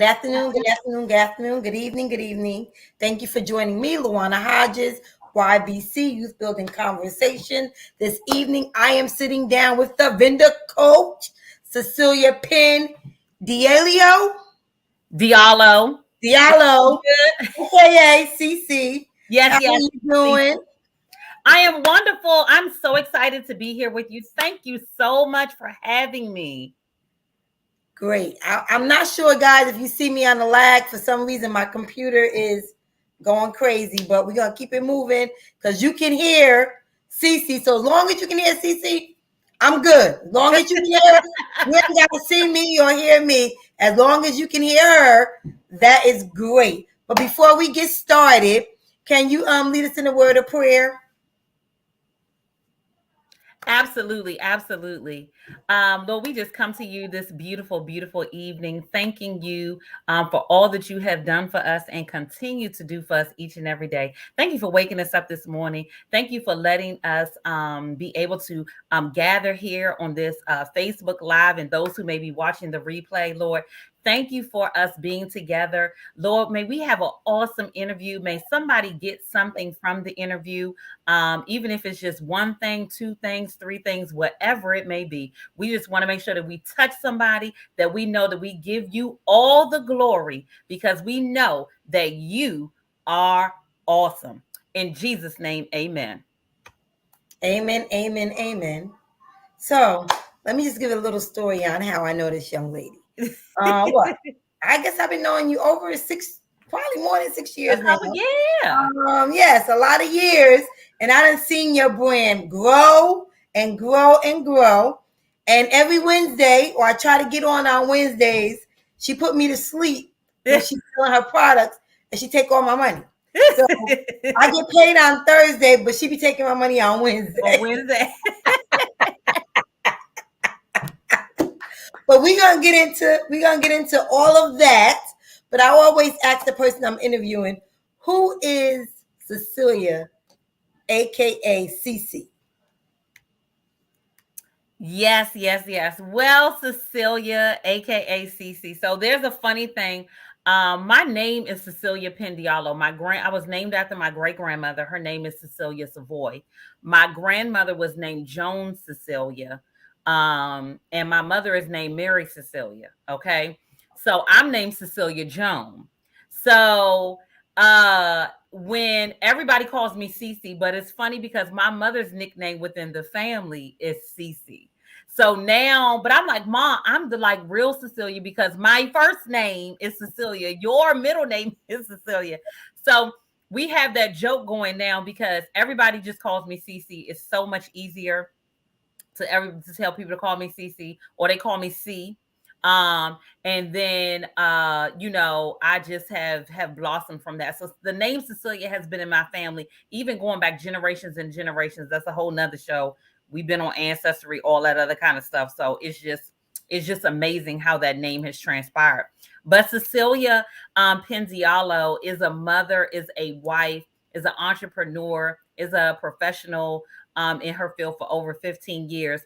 afternoon, good afternoon, good afternoon, good evening, good evening. Thank you for joining me, Luana Hodges, YBC Youth Building Conversation. This evening, I am sitting down with the vendor coach, Cecilia Penn-Diallo. Diallo. Diallo, aka CC. Yes, How are yes. you doing? I am wonderful. I'm so excited to be here with you. Thank you so much for having me. Great. I'm not sure, guys, if you see me on the lag. For some reason, my computer is going crazy, but we're going to keep it moving because you can hear Cece. So as long as you can hear Cece, I'm good. As long as you can hear, you ain't got to see me or hear me. As long as you can hear her, that is great. But before we get started, can you lead us in a word of prayer? Absolutely, absolutely. Lord, we just come to you this beautiful, beautiful evening, thanking you for all that you have done for us and continue to do for us each and every day. Thank you for waking us up this morning. Thank you for letting us be able to gather here on this Facebook Live and those who may be watching the replay, Lord. Thank you for us being together. Lord, may we have an awesome interview. May somebody get something from the interview, even if it's just one thing, two things, three things, whatever it may be. We just want to make sure that we touch somebody, that we know that we give you all the glory because we know that you are awesome. In Jesus' name, amen. Amen, amen, amen. So let me just give a little story on how I know this young lady. What? I guess I've been knowing you over probably more than 6 years now. Yeah. Yes, a lot of years, and I done seen your brand grow and grow and grow. And every Wednesday, or I try to get on Wednesdays, she put me to sleep when she's selling her products, and she take all my money. So I get paid on Thursday, but she be taking my money on Wednesday. On Wednesday. But we're gonna get into all of that. But I always ask the person I'm interviewing, who is Cecilia, aka Cece? Yes, yes, yes. Well, Cecilia, aka Cece. So there's a funny thing. My name is Cecilia Penn-Diallo. I was named after my great grandmother. Her name is Cecilia Savoy. My grandmother was named Joans Cecilia. And my mother is named Mary Cecilia. Okay. So I'm named Cecilia Joan. So when everybody calls me Cece, but it's funny because my mother's nickname within the family is Cece. So now, but I'm like, Mom, I'm the like real Cecilia because my first name is Cecilia. Your middle name is Cecilia. So we have that joke going now because everybody just calls me Cece. It's so much easier to tell people to call me Cece or they call me C. And then I just have blossomed from that. So the name Cecilia has been in my family, even going back generations and generations. That's a whole nother show. We've been on Ancestry, all that other kind of stuff. So it's just amazing how that name has transpired. But Cecilia Penn-Diallo is a mother, is a wife, is an entrepreneur, is a professional in her field for over 15 years.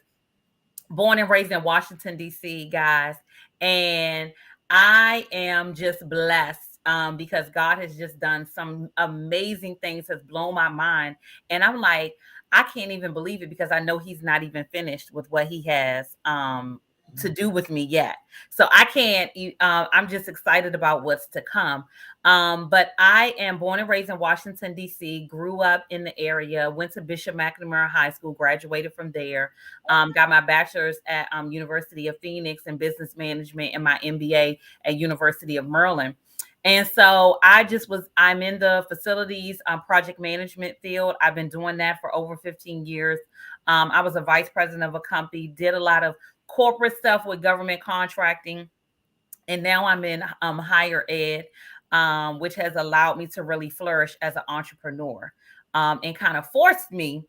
Born and raised in Washington, D.C., guys. And I am just blessed because God has just done some amazing things, has blown my mind. And I'm like, I can't even believe it because I know He's not even finished with what He has to do with me yet. So I can't, I'm just excited about what's to come. But I am born and raised in Washington, D.C., grew up in the area, went to Bishop McNamara High School, graduated from there, got my bachelor's at University of Phoenix in business management and my MBA at University of Maryland. And so I'm in the facilities project management field. I've been doing that for over 15 years. I was a vice president of a company, did a lot of corporate stuff with government contracting. And now I'm in higher ed, which has allowed me to really flourish as an entrepreneur and kind of forced me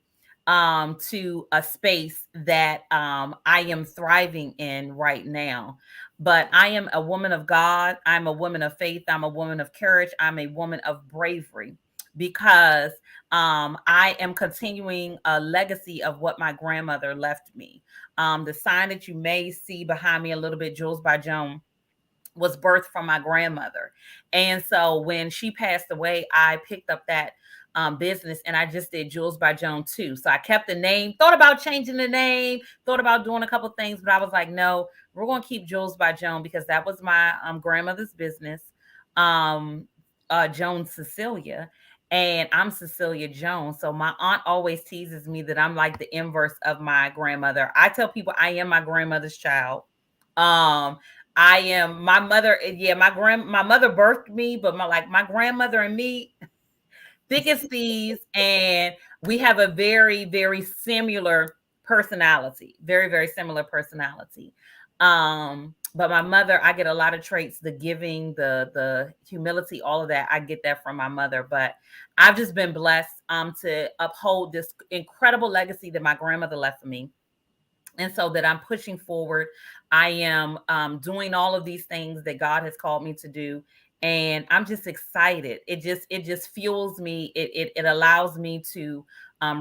to a space that I am thriving in right now. But I am a woman of God. I'm a woman of faith. I'm a woman of courage. I'm a woman of bravery because I am continuing a legacy of what my grandmother left me. The sign that you may see behind me a little bit, Jules by Joan, was birthed from my grandmother. And so when she passed away, I picked up that business, and I just did Jules by Joan too. So I kept the name, thought about changing the name, thought about doing a couple things, but I was like, no, we're going to keep Jules by Joan because that was my grandmother's business, um, Joan Cecilia. And I'm Cecilia Jones. So my aunt always teases me that I'm like the inverse of my grandmother. I tell people I am my grandmother's child. Um, I am my mother. Yeah, my mother birthed me, but my grandmother and me, thick as thieves, and we have a very, very similar personality. Very, very similar personality. But my mother, I get a lot of traits, the giving, the humility, all of that. I get that from my mother. But I've just been blessed to uphold this incredible legacy that my grandmother left for me, and so that I'm pushing forward. I am doing all of these things that God has called me to do, and I'm just excited. It just fuels me. It allows me to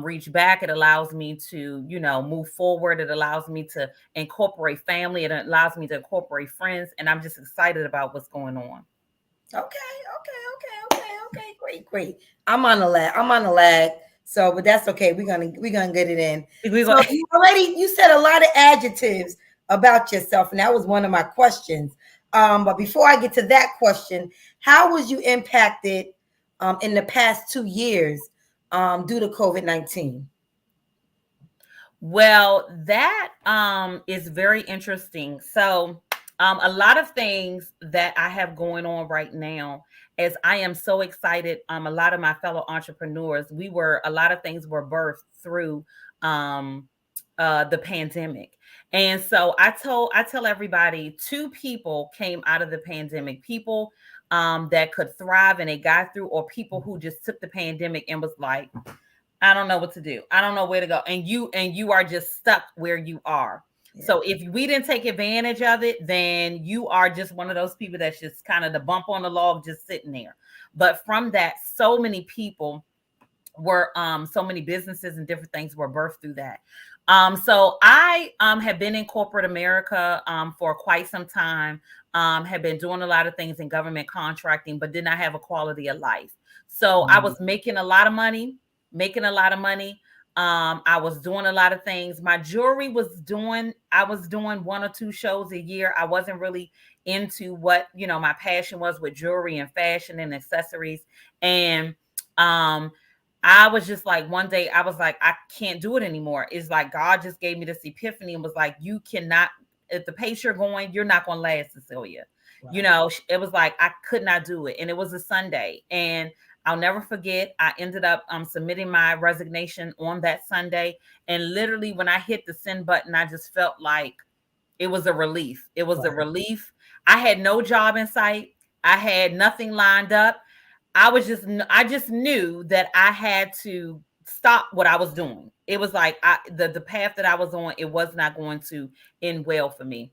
reach back. It allows me to move forward. It allows me to incorporate family. It allows me to incorporate friends, and I'm just excited about what's going on. Okay. Great. I'm on the lag. So, but that's okay. We're gonna get it in. So you said a lot of adjectives about yourself, and that was one of my questions. But before I get to that question, how was you impacted in the past 2 years due to COVID-19? Well, that is very interesting. So, a lot of things that I have going on right now, as I am so excited. A lot of my fellow entrepreneurs, a lot of things were birthed through um, the pandemic, and so I tell everybody, two people came out of the pandemic: people that could thrive and they got through, or people who just took the pandemic and was like, I don't know what to do. I don't know where to go. And you are just stuck where you are. Yeah. So if we didn't take advantage of it, then you are just one of those people that's just kind of the bump on the log, just sitting there. But from that, so many people were so many businesses and different things were birthed through that. So I have been in corporate America for quite some time, have been doing a lot of things in government contracting, but did not have a quality of life. So I was making a lot of money, making a lot of money. I was doing a lot of things. My jewelry I was doing one or two shows a year. I wasn't really into what, my passion was with jewelry and fashion and accessories. And um, I was just like, one day I was like, I can't do it anymore. It's like God just gave me this epiphany and was like, you cannot, at the pace you're going, you're not going to last, Cecilia. Wow. It was like I could not do it. And it was a Sunday. And I'll never forget, I ended up submitting my resignation on that Sunday. And literally, when I hit the send button, I just felt like it was a relief. It was a Wow. relief. I had no job in sight. I had nothing lined up. I just knew that I had to stop what I was doing. It was like the path that I was on, it was not going to end well for me.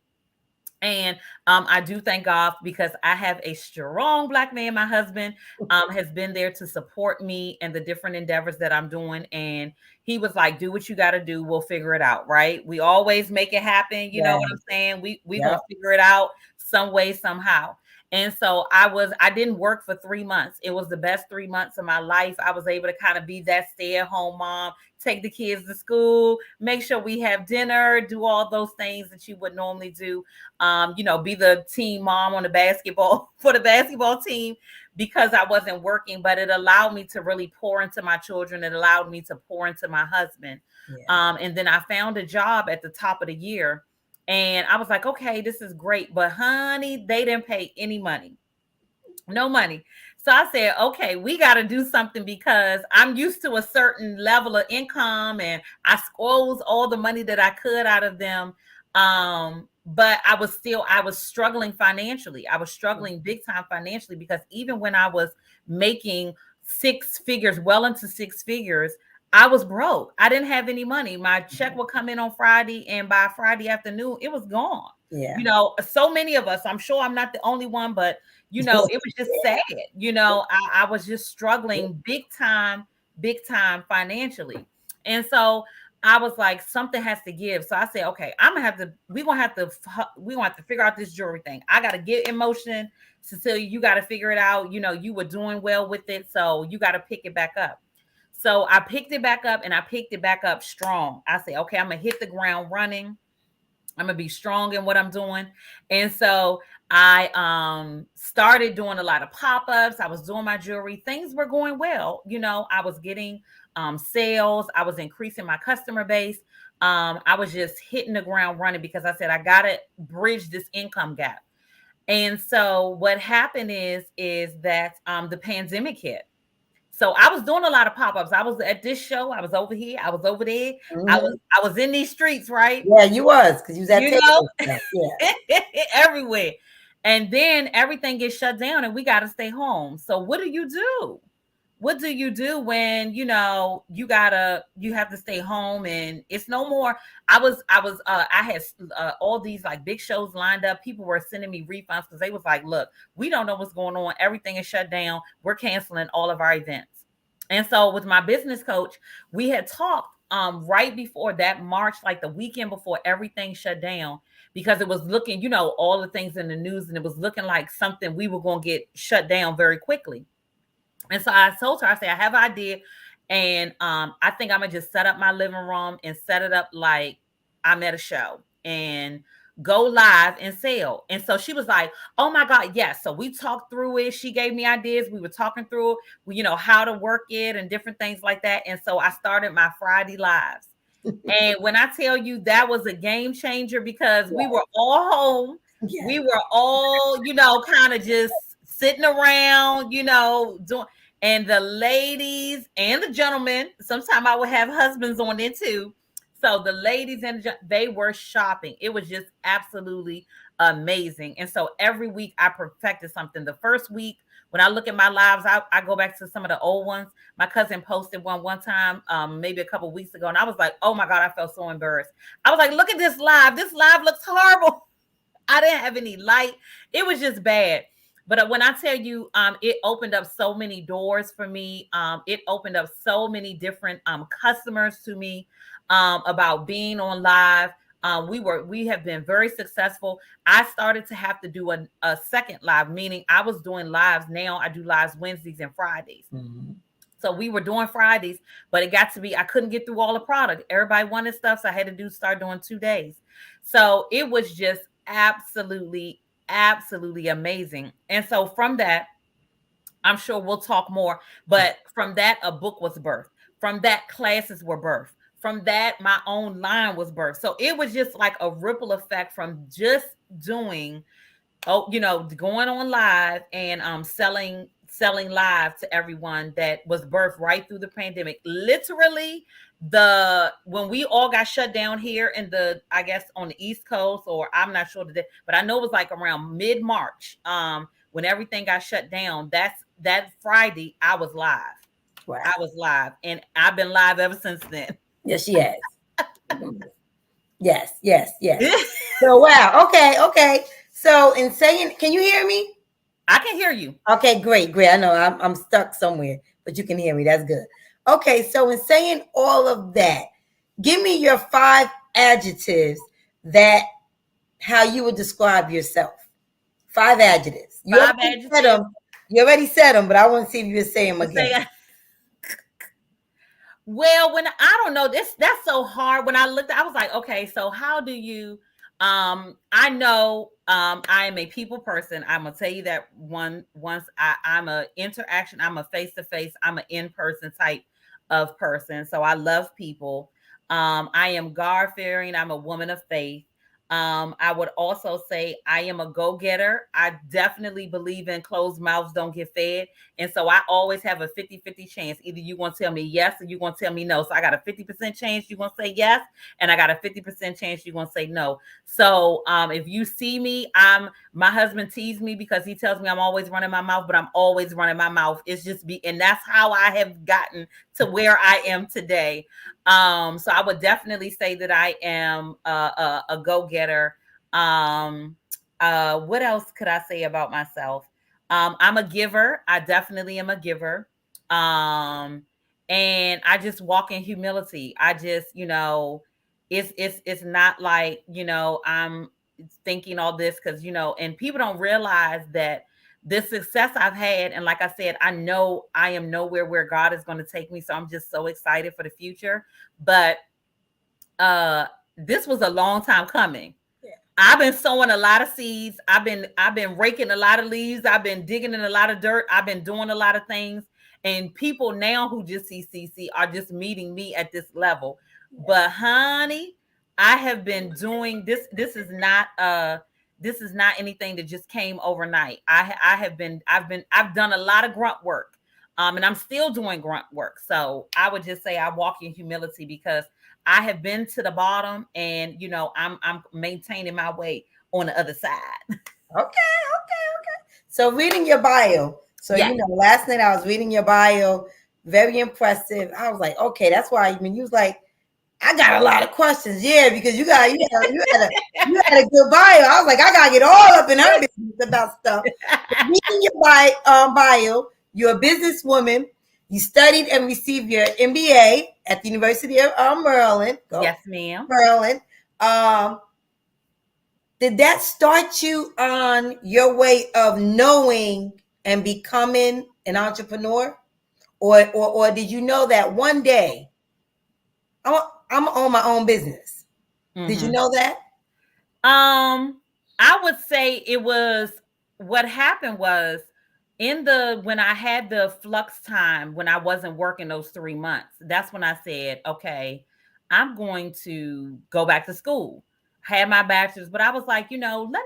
And I do thank God because I have a strong Black man. My husband has been there to support me and the different endeavors that I'm doing. And he was like, "Do what you got to do. We'll figure it out." Right? We always make it happen. You know Yeah. what I'm saying? We gonna Yep. figure it out some way somehow. And so I didn't work for 3 months. It was the best 3 months of my life. I was able to kind of be that stay-at-home mom, take the kids to school, make sure we have dinner, do all those things that you would normally do. Be the team mom on the basketball for the basketball team because I wasn't working, but it allowed me to really pour into my children. It allowed me to pour into my husband. Yeah. And then I found a job at the top of the year and I was like, okay, this is great. But honey, they didn't pay any money, no money. So I said, okay, we got to do something because I'm used to a certain level of income and I squeezed all the money that I could out of them. But I was struggling financially. I was struggling big time financially because even when I was making six figures, well into six figures, I was broke. I didn't have any money. My check would come in on Friday, and by Friday afternoon, it was gone. Yeah. So many of us, I'm sure I'm not the only one, but it was just sad. I was just struggling big time financially. And so I was like, something has to give. So I said, okay, we're gonna have to figure out this jewelry thing. I gotta get in motion. Cecilia, you gotta figure it out. You know, you were doing well with it, so you gotta pick it back up. So I picked it back up and I picked it back up strong. I said, okay, I'm gonna hit the ground running. I'm gonna be strong in what I'm doing. And so I started doing a lot of pop-ups. I was doing my jewelry. Things were going well. You know, I was getting sales, I was increasing my customer base. I was just hitting the ground running because I said I gotta bridge this income gap. And so what happened is that the pandemic hit. So I was doing a lot of pop-ups. I was at this show, I was over here, I was over there. Mhm. I was in these streets, right? Yeah, you was because you was at You know, table stuff. Yeah. everywhere. And then everything gets shut down and we got to stay home. So what do you do? What do you do when you have to stay home and it's no more? I had all these like big shows lined up. People were sending me refunds because they was like, look, we don't know what's going on. Everything is shut down. We're canceling all of our events. And so with my business coach, we had talked right before that March, like the weekend before everything shut down, because it was looking, all the things in the news, and it was looking like something we were going to get shut down very quickly. And so I told her, I said, I have an idea. And I think I'm gonna just set up my living room and set it up like I'm at a show and go live and sell. And so she was like, oh my God, yes. So we talked through it. She gave me ideas. We were talking through it, how to work it and different things like that. And so I started my Friday lives. And when I tell you that was a game changer because we were all home, Yeah. we were all, kind of just sitting around, doing, and the ladies and the gentlemen, sometimes I would have husbands on it too. So the ladies they were shopping. It was just absolutely amazing. And so every week I perfected something. The first week, when I look at my lives, I go back to some of the old ones. My cousin posted one time, maybe a couple weeks ago, and I was like, oh my God, I felt so embarrassed. I was like, look at this live. This live looks horrible. I didn't have any light. It was just bad. But when I tell you, it opened up so many doors for me. It opened up so many different customers to me about being on live. We have been very successful. I started to have to do a second live, meaning I was doing lives. Now I do lives Wednesdays and Fridays. Mm-hmm. So we were doing Fridays, but it got to be I couldn't get through all the product. Everybody wanted stuff, so I had to start doing 2 days. So it was just absolutely, absolutely amazing. And so from that, I'm sure we'll talk more. But from that, a book was birthed. From that, classes were birthed. From that, my own line was birthed. So it was just like a ripple effect from just doing going on live and selling live to everyone that was birthed right through the pandemic. Literally, the when we all got shut down here in the, I guess, on the East Coast, or I'm not sure today, but I know it was like around mid-March, when everything got shut down. That Friday I was live. Wow. I was live, and I've been live ever since then. Yes, she has. Yes, yes, yes. So wow. Okay, okay. So in saying, can you hear me? I can hear you. Okay, great, great. I know I'm stuck somewhere, but you can hear me. That's good. Okay, so in saying all of that, give me your 5 adjectives that how you would describe yourself. 5 adjectives. You 5 already said adjectives. them. You already said them, but I want to see if you would say them again. Well, when I don't know this, that's so hard. When I looked, I was like, okay, so how do you? I know I am a people person. I'm gonna tell you that once I'm a interaction. I'm a face to face. I'm an in person type of person. So I love people. I am God fearing. I'm a woman of faith. I would also say I am a go getter. I definitely believe in closed mouths don't get fed. And so I always have a 50-50 chance. Either you're going to tell me yes or you're going to tell me no. So I got a 50% chance you're going to say yes. And I got a 50% chance you're going to say no. So if you see me, my husband teased me because he tells me I'm always running my mouth, but I'm always running my mouth. It's just and that's how I have gotten to where I am today. So I would definitely say that I am a go-getter. What else could I say about myself? I'm a giver. I definitely am a giver. Um, and I just walk in humility. I just, it's not like, I'm thinking all this because, and people don't realize that the success I've had, and like I said, I know I am nowhere where God is going to take me. So I'm just so excited for the future. But uh this was a long time coming. I've been sowing a lot of seeds. I've been raking a lot of leaves. I've been digging in a lot of dirt. I've been doing a lot of things. And people now who just see CC are just meeting me at this level. But honey, I have been doing this. This is not anything that just came overnight. I've done a lot of grunt work. And I'm still doing grunt work. So I would just say I walk in humility because I have been to the bottom, and I'm maintaining my way on the other side. Okay. So reading your bio. So Yeah. last night I was reading your bio. Very impressive. I was like, okay, that's why when you was like, I got a lot of questions. Yeah, because you had a good bio. I was like, I gotta get all up in her business about stuff. But reading your bio, you're a businesswoman. You studied and received your MBA at the University of Maryland. Go Yes, ma'am. Maryland. Um, did that start you on your way of knowing and becoming an entrepreneur, or did you know that one day I'm gonna own my own business? Did you Mm-hmm. know that? I would say it was what happened was when I had the flux time when I wasn't working those 3 months, that's when I said, okay, I'm going to go back to school. Had my bachelor's, but I was like, let me go. Let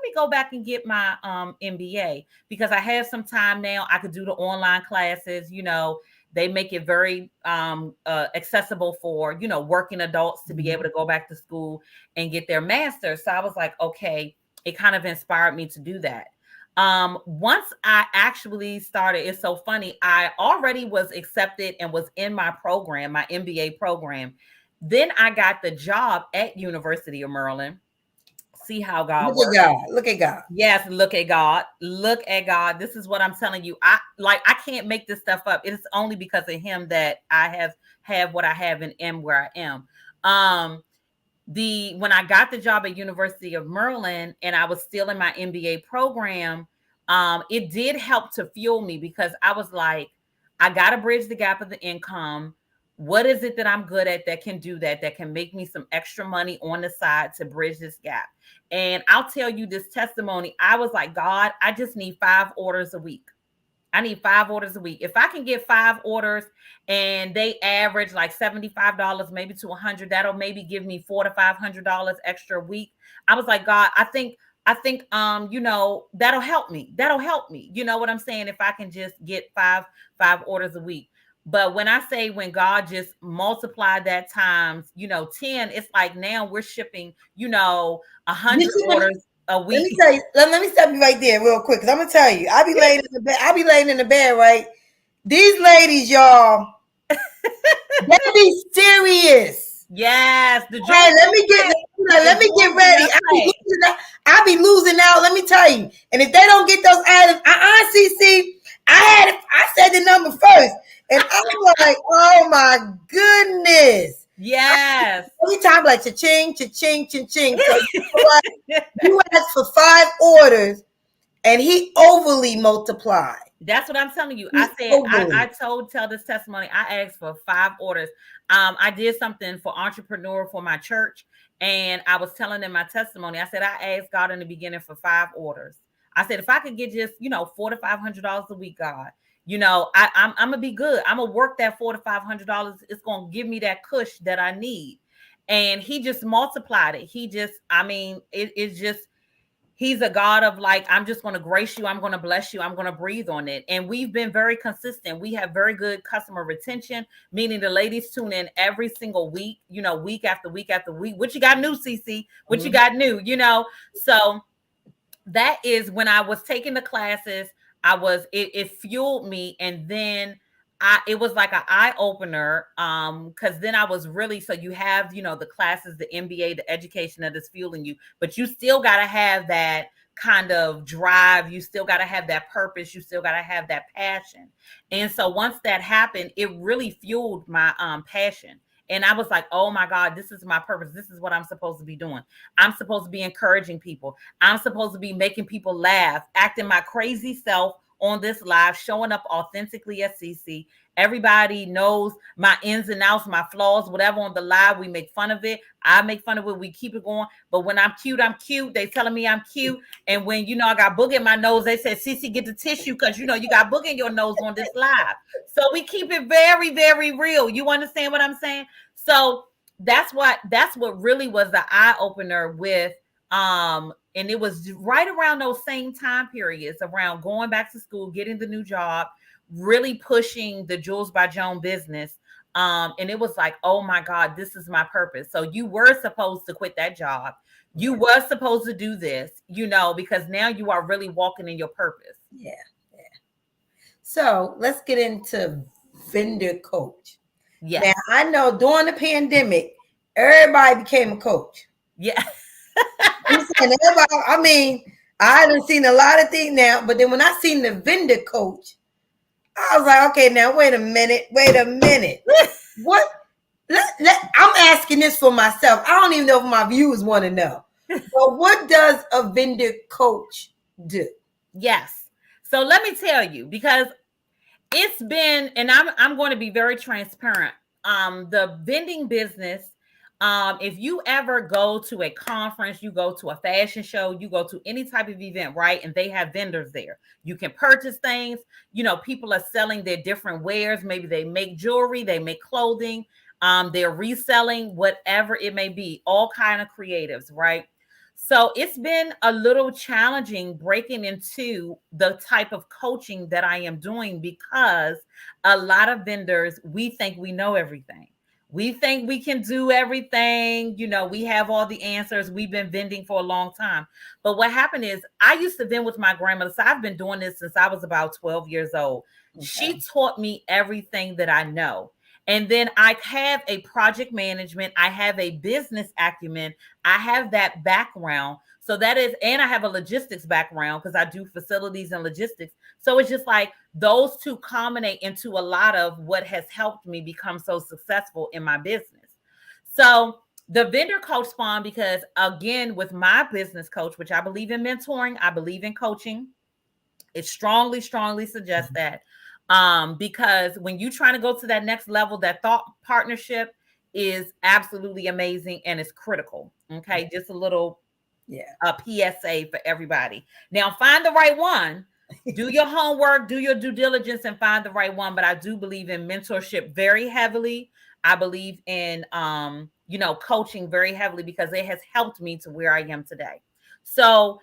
me go back and get my MBA because I have some time now. I could do the online classes. They make it very accessible for working adults to be able to go back to school and get their master's. So I was like, okay, it kind of inspired me to do that. Once I actually started, it's so funny. I already was accepted and was in my program, my MBA program. Then I got the job at University of Maryland. See how God Look at works. God. Look at God. Yes, look at God. Look at God. This is what I'm telling you. I can't make this stuff up. It's only because of him that I have what I have and am where I am. When I got the job at University of Maryland and I was still in my MBA program, it did help to fuel me because I was like, I got to bridge the gap of the income. What is it that I'm good at that can do that can make me some extra money on the side to bridge this gap? And I'll tell you this testimony. I was like, God, I just need 5 orders a week. I need 5 orders a week. If I can get 5 orders and they average like $75, maybe to 100, that'll maybe give me $400 to $500 extra a week. I was like, God, I think, that'll help me. That'll help me. You know what I'm saying? If I can just get five orders a week. But when God just multiplied that times, 10, it's like now we're shipping, a You hundred see what? orders a Let week. me tell you. Let me stop you right there, real quick, because I'm gonna tell you. I be laying in the bed. I be laying in the bed, right? These ladies, y'all, they be serious. Yes, the Hey, jewels let don't me get play. The let me get jewels do ready. not play. I be losing out. Let me tell you. And if they don't get those items, CC, I said the number first, and I'm like, oh my goodness. Yes. Every time, like cha-ching, cha-ching, cha-ching. So you know what? You asked for 5 orders, and he overly multiplied. That's what I'm telling you. I He said I overly. tell this testimony. I asked for 5 orders. I did something for entrepreneur for my church, and I was telling them my testimony. I said I asked God in the beginning for 5 orders. I said if I could get just $400 to $500 a week, God, I'm gonna be good. I'm gonna work that $400 to $500. It's gonna give me that cush that I need. And he just multiplied it. It's just he's a God of like, I'm just going to grace you. I'm going to bless you. I'm going to breathe on it. And we've been very consistent. We have very good customer retention, meaning the ladies tune in every single week, week after week after week. What you got new, CC? What you got new, So that is when I was taking the classes, it fueled me. And then it was like an eye opener. Because then I was really, so you have, the classes, the MBA, the education that is fueling you, but you still got to have that kind of drive. You still got to have that purpose. You still got to have that passion. And so once that happened, it really fueled my passion. And I was like, oh my God, this is my purpose. This is what I'm supposed to be doing. I'm supposed to be encouraging people. I'm supposed to be making people laugh, acting my crazy self on this live, showing up authentically as Cece. Everybody knows my ins and outs, my flaws, whatever on the live. We make fun of it. I make fun of it. We keep it going. But when I'm cute, I'm cute. They telling me I'm cute. And when, I got booger in my nose, they said, Cece, get the tissue because, you got booger in your nose on this live. So we keep it very, very real. You understand what I'm saying? So that's what really was the eye opener with, and it was right around those same time periods around going back to school, getting the new job, really pushing the Jewels by Joan business. And it was like, oh my God, this is my purpose. So you were supposed to quit that job. You were supposed to do this, because now you are really walking in your purpose. Yeah. So let's get into vendor coach. Yes. Now I know during the pandemic, everybody became a coach. Yeah. I mean, I haven't seen a lot of things now, but then when I seen the vendor coach, I was like, okay, now wait a minute. What? I'm asking this for myself. I don't even know if my viewers want to know. But what does a vendor coach do? Yes. So let me tell you, because it's been, and I'm going to be very transparent. The vending business, if you ever go to a conference, you go to a fashion show, you go to any type of event, right? And they have vendors there. You can purchase things. People are selling their different wares. Maybe they make jewelry, they make clothing. They're reselling whatever it may be, all kind of creatives, right? So it's been a little challenging breaking into the type of coaching that I am doing, because a lot of vendors, we think we know everything. We think we can do everything. We have all the answers. We've been vending for a long time. But what happened is, I used to vend with my grandmother. So I've been doing this since I was about 12 years old. Okay. She taught me everything that I know. And then I have a project management. I have a business acumen. I have that background. So that is, and I have a logistics background because I do facilities and logistics. So it's just like those two culminate into a lot of what has helped me become so successful in my business. So the vendor coach spawned because, again, with my business coach, which I believe in mentoring, I believe in coaching. It strongly suggests that. Because when you trying to go to that next level, that thought partnership is absolutely amazing and it's critical. Okay. Just a little PSA for everybody. Now find the right one, do your homework, do your due diligence and find the right one. But I do believe in mentorship very heavily. I believe in, coaching very heavily because it has helped me to where I am today. So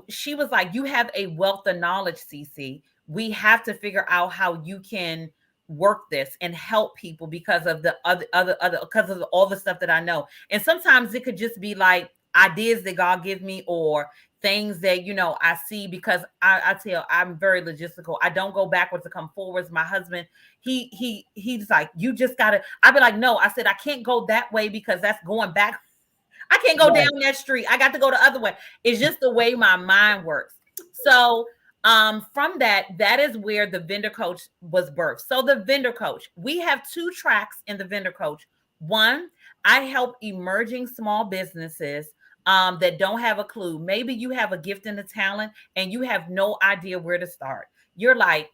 she was like, you have a wealth of knowledge, Cece. We have to figure out how you can work this and help people because of the other because of all the stuff that I know. And sometimes it could just be like ideas that God give me, or things that I see, because I tell, I'm very logistical. I don't go backwards to come forwards. My husband, he's like, you just gotta. I'd be like, no. I said, I can't go that way because that's going back. I can't go down that street. I got to go the other way. It's just the way my mind works. So from that is where the vendor coach was birthed. So the vendor coach, we have two tracks in the vendor coach. One, I help emerging small businesses that don't have a clue. Maybe you have a gift and a talent and you have no idea where to start. You're like,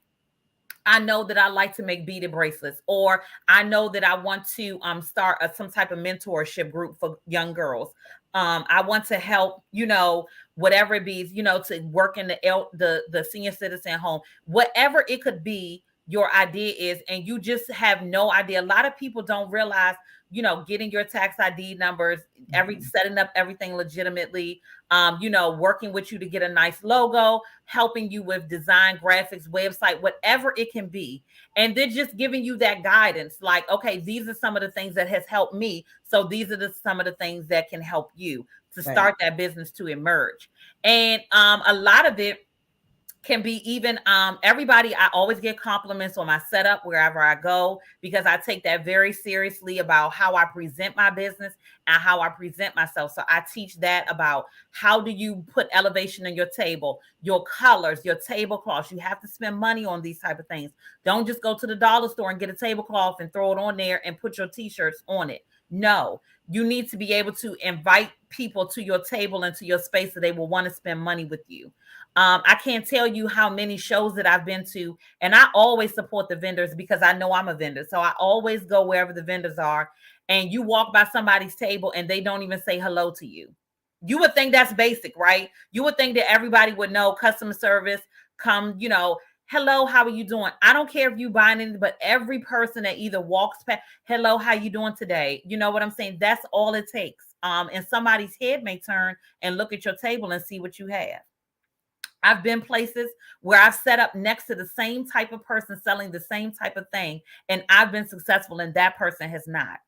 I know that I like to make beaded bracelets, or I know that I want to start some type of mentorship group for young girls. I want to help, whatever it be, to work in the senior citizen home, whatever it could be. Your idea is, and you just have no idea. A lot of people don't realize, getting your tax ID numbers, setting up everything legitimately, working with you to get a nice logo, helping you with design, graphics, website, whatever it can be. And then just giving you that guidance, like, okay, these are some of the things that has helped me. So these are some of the things that can help you to start that business to emerge. And a lot of it can be even everybody. I always get compliments on my setup wherever I go, because I take that very seriously about how I present my business and how I present myself. So I teach that about how do you put elevation in your table, your colors, your tablecloths. You have to spend money on these type of things. Don't just go to the dollar store and get a tablecloth and throw it on there and put your t-shirts on it. No, you need to be able to invite people to your table and to your space so they will want to spend money with you. I can't tell you how many shows that I've been to, and I always support the vendors because I know I'm a vendor. So I always go wherever the vendors are. And you walk by somebody's table and they don't even say hello to you. You would think that's basic, right? You would think that everybody would know customer service, come, hello, how are you doing? I don't care if you buying anything, but every person that either walks past, hello, how you doing today? You know what I'm saying? That's all it takes. And somebody's head may turn and look at your table and see what you have. I've been places where I've set up next to the same type of person selling the same type of thing, and I've been successful, and that person has not.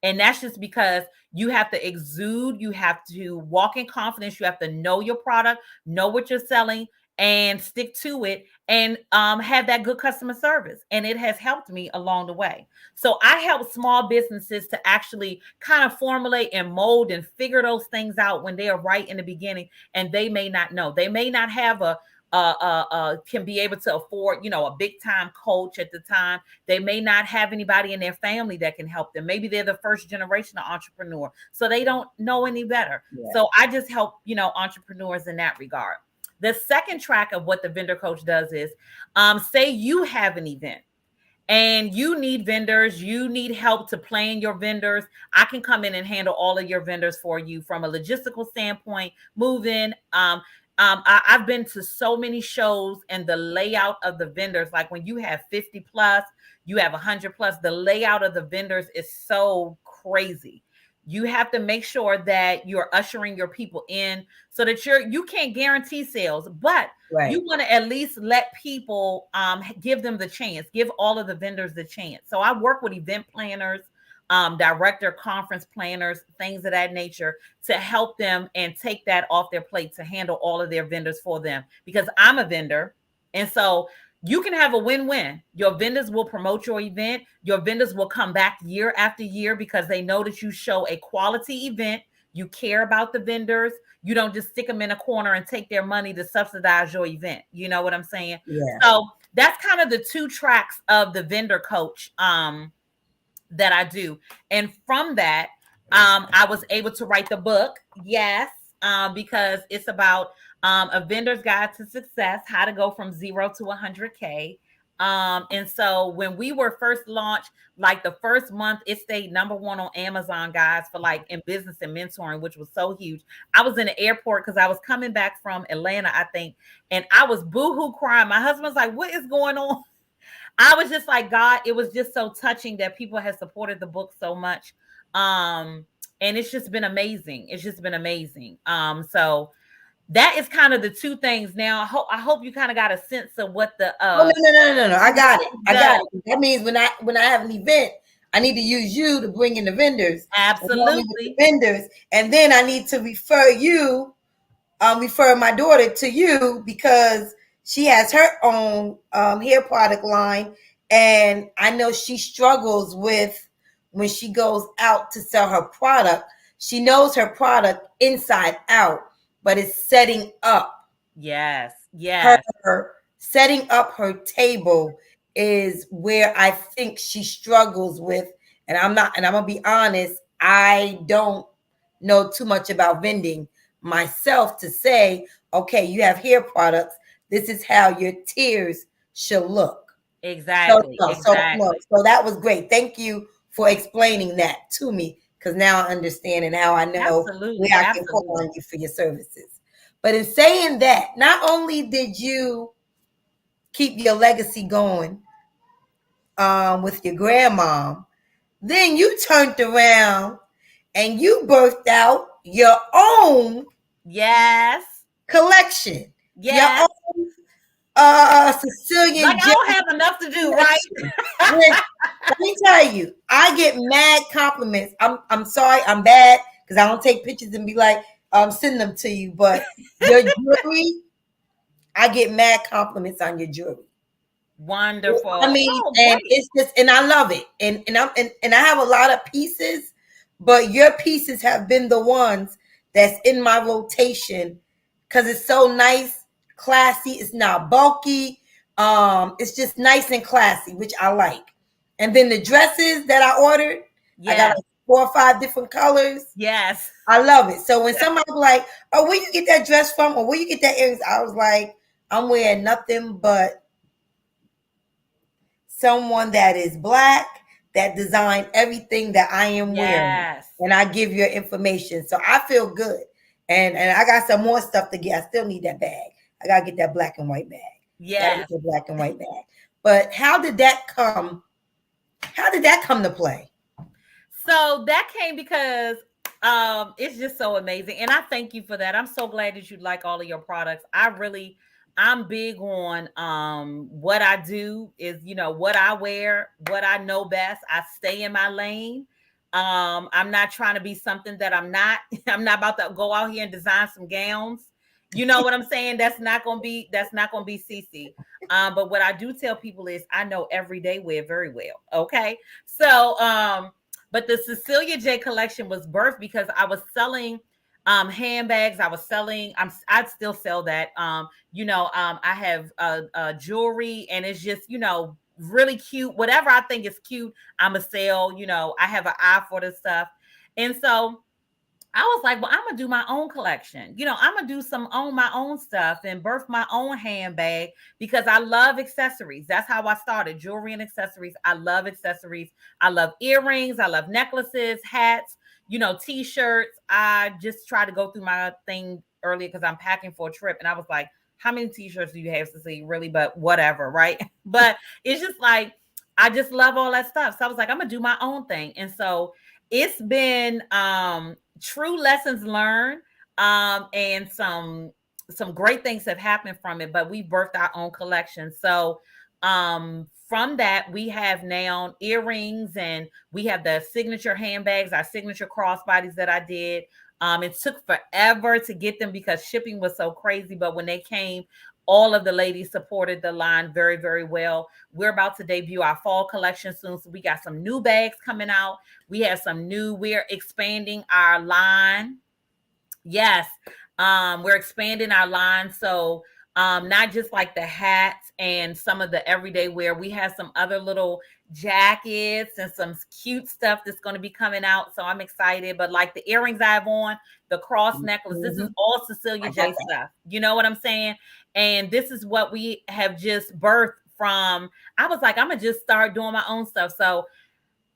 And that's just because you have to exude, you have to walk in confidence, you have to know your product, know what you're selling, and stick to it, and have that good customer service. And it has helped me along the way. So I help small businesses to actually kind of formulate and mold and figure those things out when they are right in the beginning, and they may not know. They may not have can be able to afford, a big time coach at the time. They may not have anybody in their family that can help them. Maybe they're the first generation of entrepreneur, so they don't know any better. Yeah. So I just help, entrepreneurs in that regard. The second track of what the vendor coach does is, say you have an event and you need vendors, you need help to plan your vendors. I can come in and handle all of your vendors for you from a logistical standpoint, move in. I've been to so many shows, and the layout of the vendors, like when you have 50 plus, you have 100 plus, the layout of the vendors is so crazy. You have to make sure that you're ushering your people in so that you can't guarantee sales, but right. You want to at least let people give them the chance, give all of the vendors the chance. So I work with event planners, director, conference planners, things of that nature, to help them and take that off their plate, to handle all of their vendors for them, because I'm a vendor. And so you can have a win-win. Your vendors will promote your event. Your vendors will come back year after year because they know that you show a quality event. You care about the vendors. You don't just stick them in a corner and take their money to subsidize your event. You know what I'm saying? Yeah. So that's kind of the two tracks of the vendor coach that I do. And from that, I was able to write the book. Yes. Because it's about a vendor's guide to success, how to go from 0 to 100K. And so when we were first launched, like the first month, it stayed number one on Amazon, guys, for like in business and mentoring, which was so huge. I was in the airport because I was coming back from Atlanta, I think, and I was boohoo crying. My husband's like, what is going on? I was just like, God, it was just so touching that people have supported the book so much. And it's just been amazing. It's just been amazing. So that is kind of the two things. Now, I hope you kind of got a sense of what the no. I got it. I got it. That means when I have an event, I need to use you to bring in the vendors. Absolutely. The vendors. And then I need to refer my daughter to you because she has her own hair product line. And I know she struggles with when she goes out to sell her product. She knows her product inside out, but it's setting up. Yes. Her setting up her table is where I think she struggles with. And I'm gonna be honest, I don't know too much about vending myself to say, okay, you have hair products. This is how your tiers should look. Exactly. So that was great. Thank you for explaining that to me, because now I understand and now I know where I can call on you for your services. But in saying that, not only did you keep your legacy going with your grandmom, then you turned around and you birthed out your own collection. Yes. Your own Cecilia J. I don't have enough to do, right? Let me tell you, I get mad compliments. I'm sorry, I'm bad because I don't take pictures and be like, send them to you. But your jewelry, I get mad compliments on your jewelry. I Wonderful. mean, Oh, and great. it's just, and I love it. And I have a lot of pieces, but your pieces have been the ones that's in my rotation because it's so nice, classy. It's not bulky. It's just nice and classy, which I like. And then the dresses that I ordered, I got Yes. like 4 or 5 different colors. Yes. I love it. So when somebody like, "Oh, where you get that dress from?" or "Where you get that earrings?" I was like, "I'm wearing nothing but someone that is black that designed everything that I am wearing, Yes. and I give your information." So I feel good, and I got some more stuff to get. I still need that bag. I gotta get that black and white bag. Gotta Yes. get the black and white bag. But how did that come? How did that come to play? So that came because it's just so amazing. And I thank you for that. I'm so glad that you like all of your products. I'm big on what I do is, what I wear, what I know best. I stay in my lane. I'm not trying to be something that I'm not. I'm not about to go out here and design some gowns. You know what I'm saying? That's not gonna be CC. But what I do tell people is I know everyday wear very well. Okay. So but the Cecilia J Collection was birthed because I was selling handbags. I still sell that. I have jewelry, and it's just, really cute. Whatever I think is cute, I'm a sell. I have an eye for this stuff. And so I was like, well, I'm gonna do my own collection. I'm gonna do some on my own stuff and birth my own handbag because I love accessories. That's how I started, jewelry and accessories. I love accessories. I love earrings. I love necklaces, hats, t-shirts. I just tried to go through my thing earlier because I'm packing for a trip, and I was like, how many t-shirts do you have, to see? Really? But whatever, right? But it's just like I just love all that stuff. So I was like, I'm gonna do my own thing. And so it's been true lessons learned, and some great things have happened from it, but we birthed our own collection. So from that, we have now earrings, and we have the signature handbags, our signature crossbodies that I did. It took forever to get them because shipping was so crazy, but when they came, all of the ladies supported the line very, very well. We're about to debut our fall collection soon, so we got some new bags coming out. We're expanding our line. Yes. We're expanding our line. So not just like the hats and some of the everyday wear. We have some other little jackets and some cute stuff that's going to be coming out. So I'm excited. But like the earrings I have on, the cross necklace, this Mm-hmm. is all Cecilia I got J stuff. You know what I'm saying? And this is what we have just birthed from. I was like, I'm gonna just start doing my own stuff. So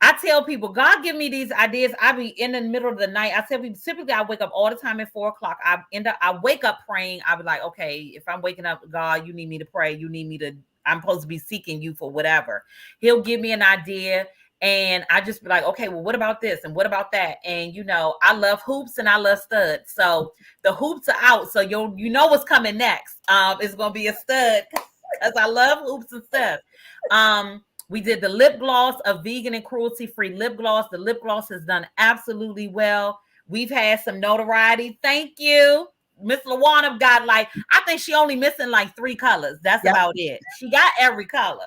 I tell people, God give me these ideas. I be in the middle of the night. I tell people, typically I wake up all the time at 4 o'clock. I wake up praying. I be like, okay, if I'm waking up, God, you need me to pray. I'm supposed to be seeking you for whatever. He'll give me an idea. And I just be like, okay, well, what about this? And what about that? And I love hoops and I love studs. So the hoops are out. So you know what's coming next. It's gonna be a stud because I love hoops and stuff. We did the lip gloss, a vegan and cruelty-free lip gloss. The lip gloss has done absolutely well. We've had some notoriety. Thank you. Miss Lawana got I think she only missing like 3 colors. That's Yep. about it. She got every color.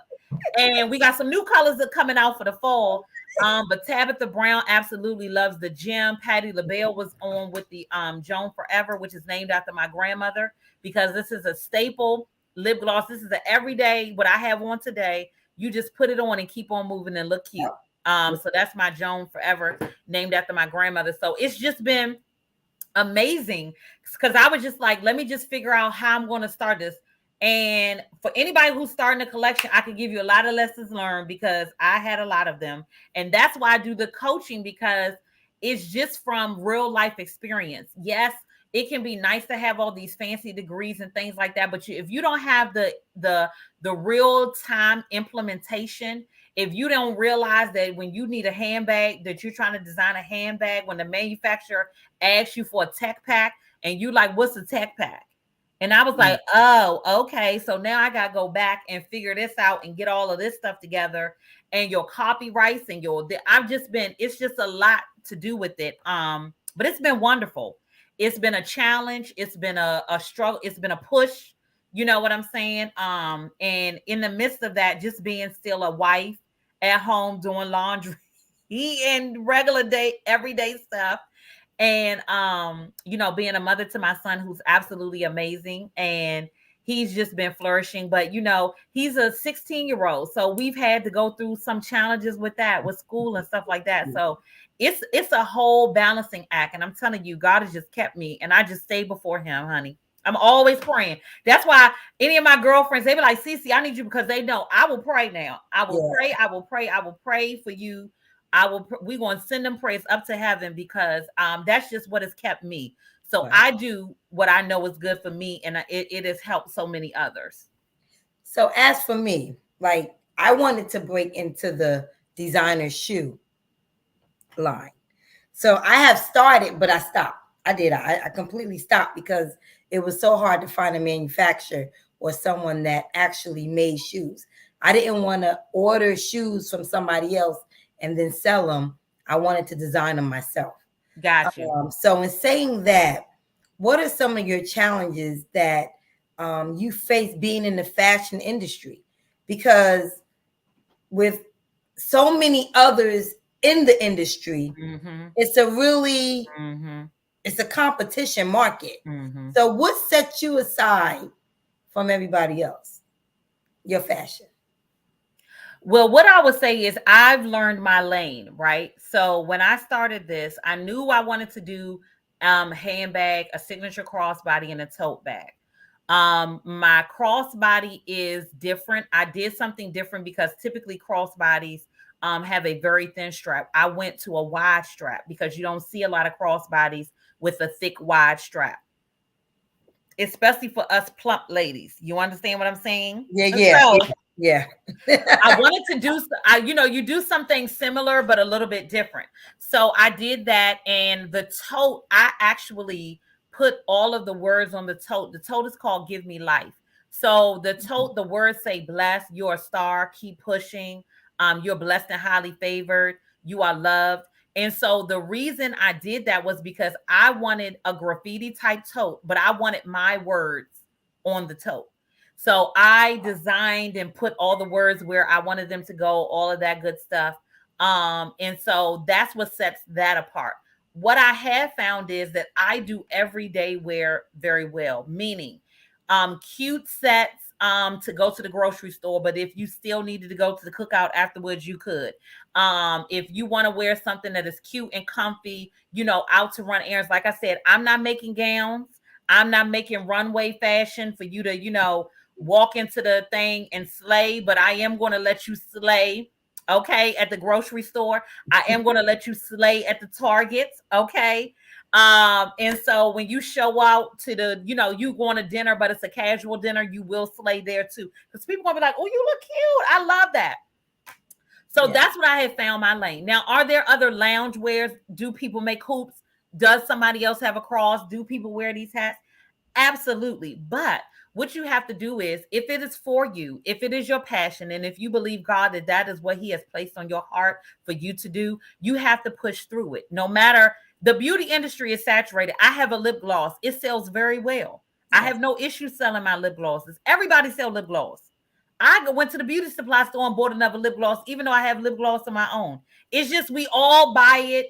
And we got some new colors that are coming out for the fall. But Tabitha Brown absolutely loves the gem. Patty LaBelle was on with the Joan Forever, which is named after my grandmother, because this is a staple lip gloss. This is an everyday, what I have on today. You just put it on and keep on moving and look cute. So that's my Joan Forever, named after my grandmother. So it's just been amazing because I was just like, let me just figure out how I'm going to start this. And for anybody who's starting a collection, I can give you a lot of lessons learned because I had a lot of them. And that's why I do the coaching, because it's just from real life experience. Yes, it can be nice to have all these fancy degrees and things like that, but if you don't have the real time implementation, if you don't realize that when you need a handbag, that you're trying to design a handbag, when the manufacturer asks you for a tech pack and you like, what's a tech pack? And I was like, oh, okay. So now I got to go back and figure this out and get all of this stuff together, and your copyrights and it's just a lot to do with it. But it's been wonderful. It's been a challenge. It's been a struggle. It's been a push. You know what I'm saying? And in the midst of that, just being still a wife at home doing laundry and regular day, everyday stuff. And being a mother to my son who's absolutely amazing. And he's just been flourishing. But he's a 16-year-old. So we've had to go through some challenges with that, with school and stuff like that. So it's a whole balancing act. And I'm telling you, God has just kept me, and I just stay before him, honey. I'm always praying. That's why any of my girlfriends, they be like, Cece, I need you, because they know I will pray now. I will pray. I will pray. I will pray for you. We're going to send them prayers up to heaven, because that's just what has kept me. So Right. I do what I know is good for me, and it has helped so many others. So as for me, like, I wanted to break into the designer shoe line. So I have started, but I stopped. I completely stopped because it was so hard to find a manufacturer or someone that actually made shoes. I didn't want to order shoes from somebody else and then sell them. I wanted to design them myself. Got you. So in saying that, what are some of your challenges that you face being in the fashion industry? Because with so many others in the industry, it's a really it's a competition market. So what sets you aside from everybody else? Your fashion. Well, what I would say is I've learned my lane, right? So when I started this, I knew I wanted to do handbag, a signature crossbody, and a tote bag. My crossbody is different. I did something different because typically crossbodies have a very thin strap. I went to a wide strap because you don't see a lot of crossbodies with a thick wide strap, especially for us plump ladies. You understand what I'm saying? Yeah. So yeah. I wanted to do, you do something similar, but a little bit different. So I did that. And the tote, I actually put all of the words on the tote. The tote is called Give Me Life. So the tote, the words say, blessed, you're a star, keep pushing. You're blessed and highly favored. You are loved. And so the reason I did that was because I wanted a graffiti type tote, but I wanted my words on the tote. So I designed and put all the words where I wanted them to go, all of that good stuff. And so that's what sets that apart. What I have found is that I do everyday wear very well, meaning cute sets to go to the grocery store, but if you still needed to go to the cookout afterwards, you could. If you want to wear something that is cute and comfy, out to run errands. Like I said, I'm not making gowns. I'm not making runway fashion for you to, walk into the thing and slay, but I am going to let you slay, okay, at the grocery store. I am going to let you slay at the Targets, okay? And so when you show out to the, you going to dinner, but it's a casual dinner, you will slay there too. Because people going to be like, oh, you look cute. I love that. So that's what I have found my lane. Now, are there other lounge wears? Do people make hoops? Does somebody else have a cross? Do people wear these hats? Absolutely. But what you have to do is, if it is for you, if it is your passion, and if you believe God that that is what he has placed on your heart for you to do, you have to push through it. No matter, the beauty industry is saturated. I have a lip gloss. It sells very well. I have no issue selling my lip glosses. Everybody sell lip gloss. I went to the beauty supply store and bought another lip gloss, even though I have lip gloss of my own. It's just we all buy it,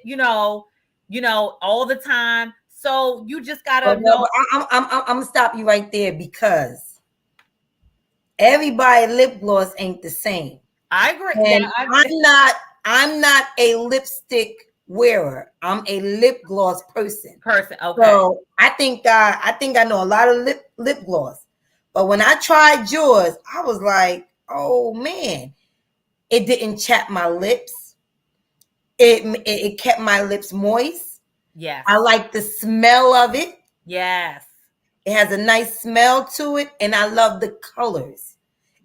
all the time. So you just gotta know. I'm gonna stop you right there because everybody lip gloss ain't the same. I agree. And I'm not a lipstick wearer. I'm a lip gloss person. Okay. So I think I know a lot of lip gloss. But when I tried yours, I was like, oh man, it didn't chap my lips. It kept my lips moist. Yes. I like the smell of it. Yes. It has a nice smell to it, and I love the colors.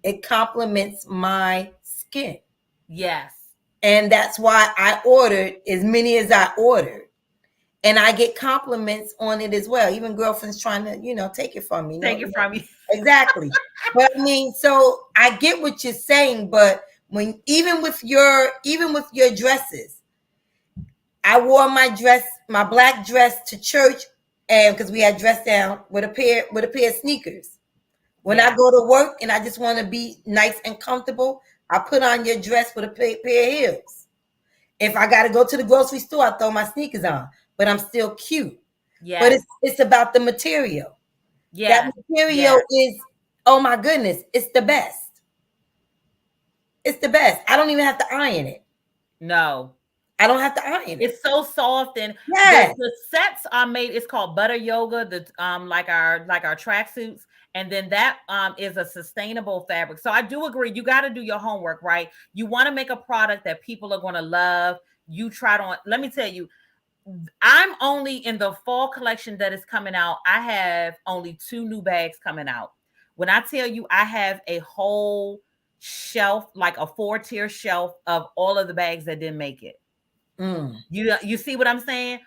It complements my skin. Yes. And that's why I ordered as many as I ordered. And I get compliments on it as well. Even girlfriends trying to, take it from me. Take it from me. Exactly. But I mean, so I get what you're saying, but even with your dresses, I wore my black dress to church, and because we had dressed down with a pair of sneakers. When I go to work and I just want to be nice and comfortable, I put on your dress with a pair of heels. If I got to go to the grocery store, I throw my sneakers on, but I'm still cute. Yeah. But it's about the material. Yeah. That material is, oh my goodness, it's the best. It's the best. I don't even have to iron it. No. I don't have to iron it. It's so soft, and the sets are made. It's called Butter Yoga. The like our tracksuits, and then that is a sustainable fabric. So I do agree. You got to do your homework, right? You want to make a product that people are going to love. You try to. Let me tell you, I'm only in the fall collection that is coming out. I have only 2 new bags coming out. When I tell you, I have a whole shelf, like a 4-tier shelf of all of the bags that didn't make it. You see what I'm saying?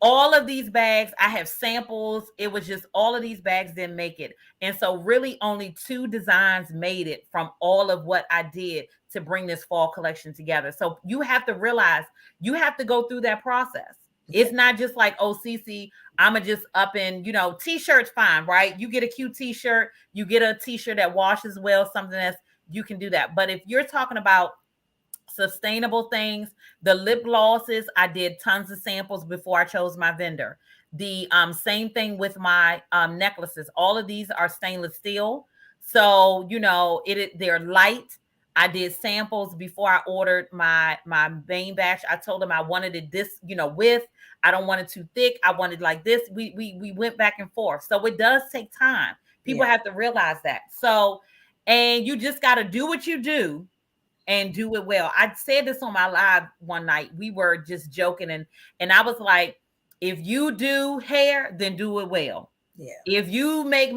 All of these bags, I have samples. It was just all of these bags didn't make it. And so really only 2 designs made it from all of what I did to bring this fall collection together. So you have to realize you have to go through that process. It's not just like, oh, Cece, I'm going to just up in, t-shirts, fine, right? You get a cute t-shirt, you get a t-shirt that washes well, something that's, you can do that. But if you're talking about sustainable things, the lip glosses, I did tons of samples before I chose my vendor. The same thing with my necklaces. All of these are stainless steel, so they're light. I did samples before I ordered my main batch. I told them I wanted it this width. I don't want it too thick. I wanted like this. We went back and forth, so it does take time. People have to realize that. So, and you just got to do what you do and do it well. I said this on my live one night. We were just joking, and I was like, if you do hair, then do it well. Yeah. If you make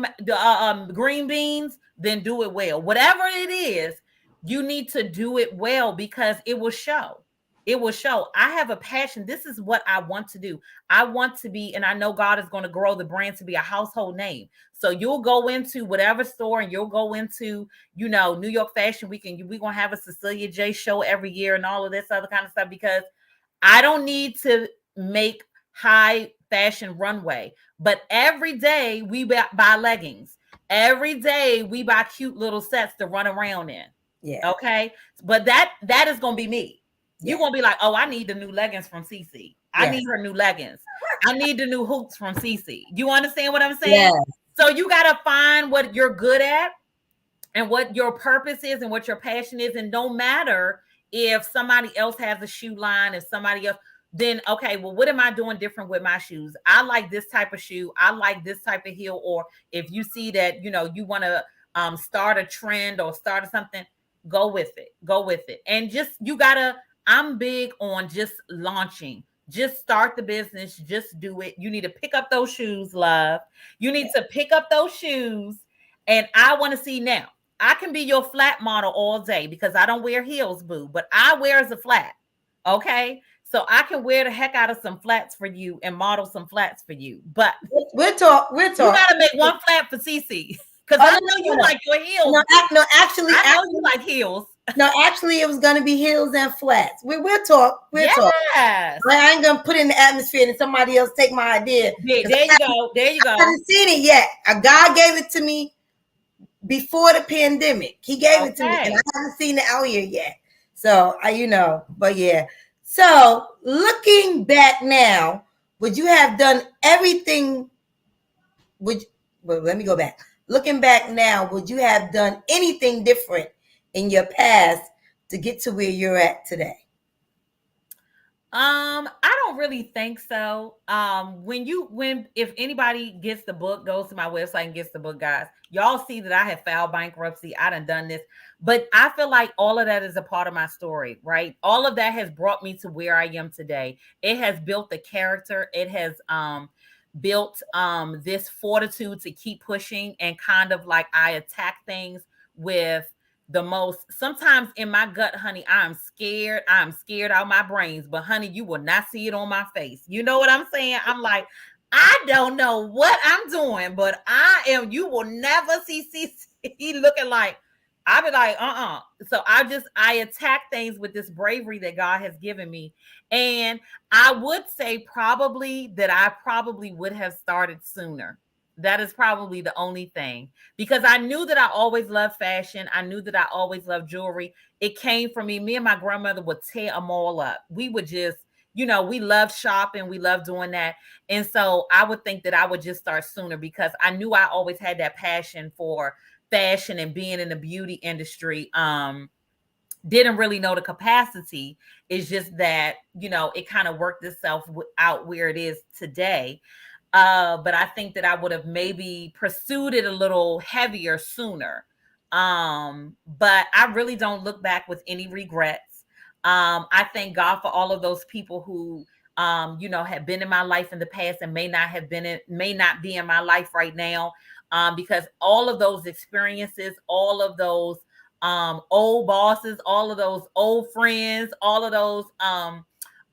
green beans, then do it well. Whatever it is, you need to do it well because it will show. It will show. I have a passion. This is what I want to do. I want to be, and I know God is going to grow the brand to be a household name. So you'll go into whatever store and you'll go into, New York Fashion Week, and we're going to have a Cecilia J show every year and all of this other kind of stuff, because I don't need to make high fashion runway, but every day we buy leggings. Every day we buy cute little sets to run around in. Yeah. Okay. But that is going to be me. You're going to be like, oh, I need the new leggings from Cece. I need her new leggings. I need the new hoops from Cece. You understand what I'm saying? Yes. So you got to find what you're good at and what your purpose is and what your passion is. And no matter if somebody else has a shoe line, if somebody else, then, okay, well, what am I doing different with my shoes? I like this type of shoe. I like this type of heel. Or if you see that, you want to start a trend or start something, go with it. Go with it. And just, I'm big on just launching. Just start the business. Just do it. You need to pick up those shoes, love. You need to pick up those shoes. And I want to see now. I can be your flat model all day because I don't wear heels, boo. But I wear as a flat. Okay? So I can wear the heck out of some flats for you and model some flats for you. But we'll talk. You got to make one flat for Cece. Because I know you like your heels. No, actually, I know you like heels. No, actually, it was going to be heels and flats. We'll talk. We'll talk. I ain't going to put it in the atmosphere and somebody else take my idea. There you go. I haven't seen it yet. God gave it to me before the pandemic. He gave it to me, and I haven't seen it out here yet. So, but yeah. So, looking back now, would you have done everything? Well, let me go back. Looking back now, would you have done anything different in your past to get to where you're at today? I don't really think so. If anybody gets the book, goes to my website and gets the book, guys, y'all see that I have filed bankruptcy. I done this, but I feel like all of that is a part of my story, right? All of that has brought me to where I am today. It has built the character. It has, built this fortitude to keep pushing, and kind of like I attack things with the most. Sometimes in my gut, honey, I'm scared out of my brains, but honey, you will not see it on my face. You know what I'm saying? I'm like, I don't know what I'm doing, but you will never see CC looking like, I'll be like, So I attack things with this bravery that God has given me. And I would say probably that I probably would have started sooner. That is probably the only thing, because I knew that I always loved fashion. I knew that I always loved jewelry. It came from me. Me and my grandmother would tear them all up. We would just, we loved shopping. We loved doing that. And so I would think that I would just start sooner, because I knew I always had that passion for fashion and being in the beauty industry. Didn't really know the capacity. It's just that, it kind of worked itself out where it is today. But I think that I would have maybe pursued it a little heavier sooner. But I really don't look back with any regrets. I thank God for all of those people who, have been in my life in the past and may not be in my life right now. Because all of those experiences, all of those old bosses, all of those old friends, all of those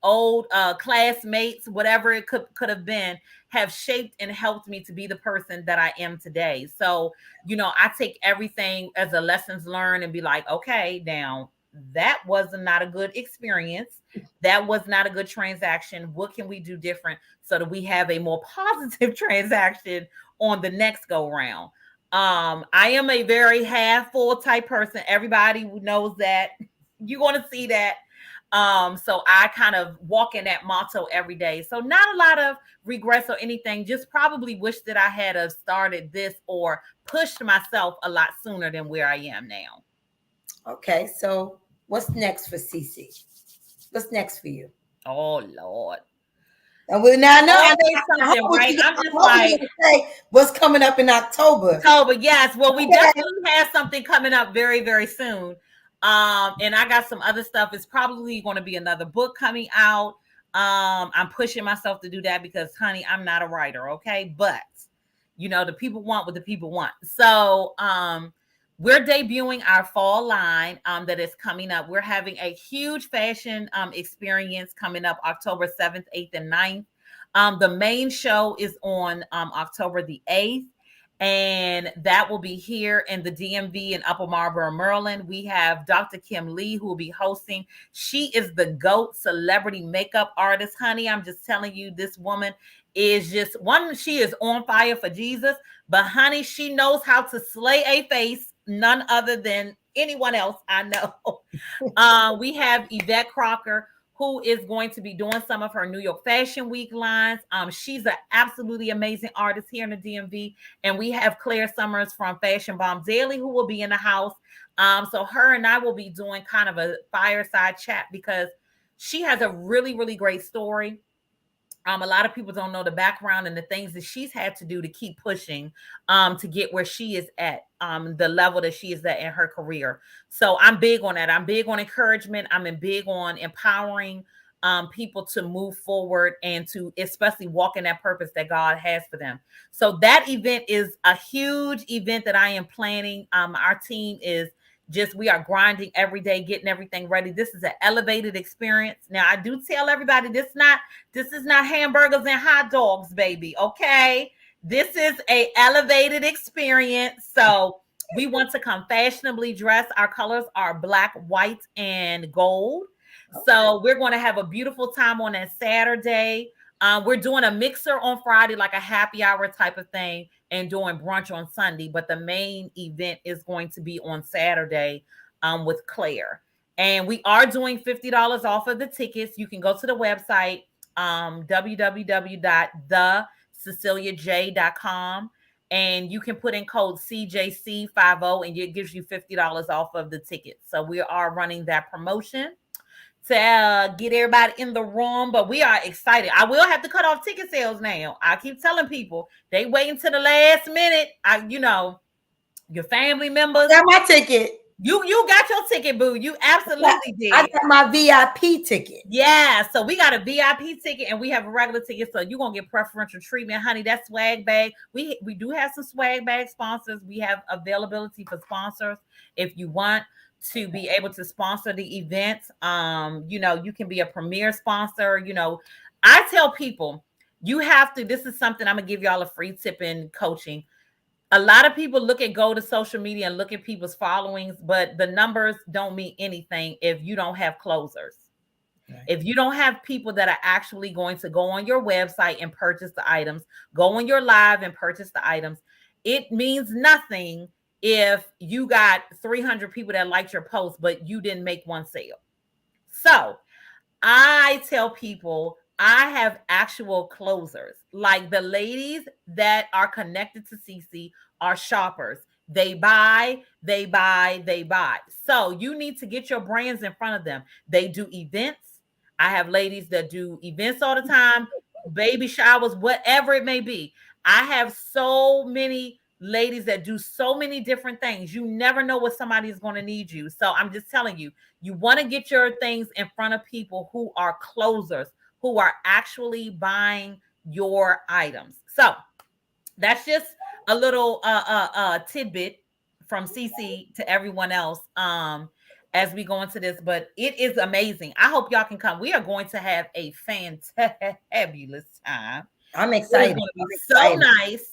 old classmates, whatever it could have been, have shaped and helped me to be the person that I am today. So, I take everything as a lessons learned and be like, okay, now that was not a good experience. That was not a good transaction. What can we do different so that we have a more positive transaction on the next go round? I am a very half full type person. Everybody knows that. You're going to see that. So I kind of walk in that motto every day. So not a lot of regrets or anything. Just probably wish that I had started this or pushed myself a lot sooner than where I am now. Okay, so what's next for Cece? What's next for you? Oh Lord. And we now know Always I hope something, what right? you I'm I just hope you're like, gonna say what's coming up in October. October, yes. Well, we Okay. definitely have something coming up very, very soon. And I got some other stuff. It's probably going to be another book coming out. I'm pushing myself to do that because, honey, I'm not a writer, okay? But the people want what the people want. So, we're debuting our fall line that is coming up. We're having a huge fashion experience coming up October 7th, 8th, and 9th. The main show is on October the 8th, and that will be here in the DMV in Upper Marlboro, Maryland. We have Dr. Kim Lee, who will be hosting. She is the GOAT celebrity makeup artist, honey. I'm just telling you, this woman is just one. She is on fire for Jesus, but honey, she knows how to slay a face, none other than anyone else I know. We have Yvette Crocker, who is going to be doing some of her New York Fashion Week lines. She's an absolutely amazing artist here in the DMV. And we have Claire Summers from Fashion Bomb Daily, who will be in the house. So her and I will be doing kind of a fireside chat because she has a really, really great story. A lot of people don't know the background and the things that she's had to do to keep pushing to get where she is at, the level that she is at in her career. So I'm big on that. I'm big on encouragement. Big on empowering people to move forward and to especially walk in that purpose that God has for them. So that event is a huge event that I am planning. Our team is we are grinding every day, getting everything ready. This is an elevated experience. Now, I do tell everybody this is not hamburgers and hot dogs, baby. Okay. This is a elevated experience. So we want to come fashionably dressed. Our colors are black, white, and gold. So we're going to have a beautiful time on that Saturday. We're doing a mixer on Friday, like a happy hour type of thing, and doing brunch on Sunday. But the main event is going to be on Saturday with Claire. And we are doing $50 off of the tickets. You can go to the website, www.thececiliaj.com, and you can put in code CJC50 and it gives you $50 off of the tickets. So we are running that promotion to get everybody in the room, but we are excited. I will have to cut off ticket sales now. I keep telling people they wait until the last minute. Your family members. Got my ticket. You got your ticket, boo. You absolutely did. I got my VIP ticket. Yeah, so we got a VIP ticket and we have a regular ticket, so you're gonna get preferential treatment, honey. That swag bag. We do have some swag bag sponsors. We have availability for sponsors if you want to be able to sponsor the events. You can be a premier sponsor. I tell people you have to. This is something I'm gonna give y'all a free tip in coaching. A lot of people go to social media and look at people's followings, but the numbers don't mean anything if you don't have closers. Right. If you don't have people that are actually going to go on your website and purchase the items, go on your live and purchase the items, it means nothing if you got 300 people that liked your post, but you didn't make one sale. So I tell people I have actual closers. Like the ladies that are connected to Cece are shoppers. They buy, they buy, they buy. So you need to get your brands in front of them. They do events. I have ladies that do events all the time, baby showers, whatever it may be. I have so many ladies that do so many different things. You never know what somebody is going to need you. So I'm just telling you, you want to get your things in front of people who are closers, who are actually buying your items. So that's just a little tidbit from CC to everyone else as we go into this, but it is amazing. I hope y'all can come. We are going to have a fantabulous time. I'm It is excited. going to be I'm so excited. nice.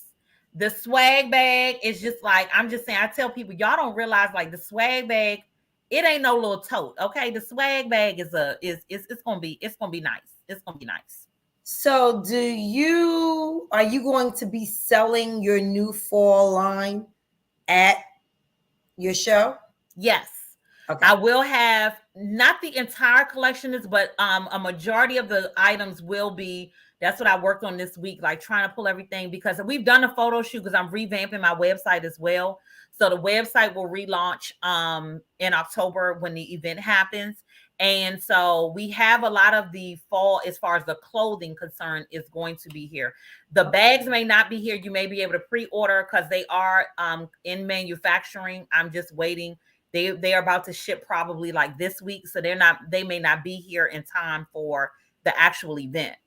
The swag bag is just like, I'm just saying, I tell people, y'all don't realize like the swag bag, it ain't no little tote. Okay. The swag bag is it's gonna be nice. It's gonna be nice. So, are you going to be selling your new fall line at your show? Yes. Okay. I will have not the entire collection is, but a majority of the items will be. That's what I worked on this week, like trying to pull everything because we've done a photo shoot because I'm revamping my website as well. So the website will relaunch in October when the event happens. And so we have a lot of the fall as far as the clothing concern is going to be here. The bags may not be here. You may be able to pre-order because they are in manufacturing. I'm just waiting. They are about to ship probably like this week, so they may not be here in time for the actual event.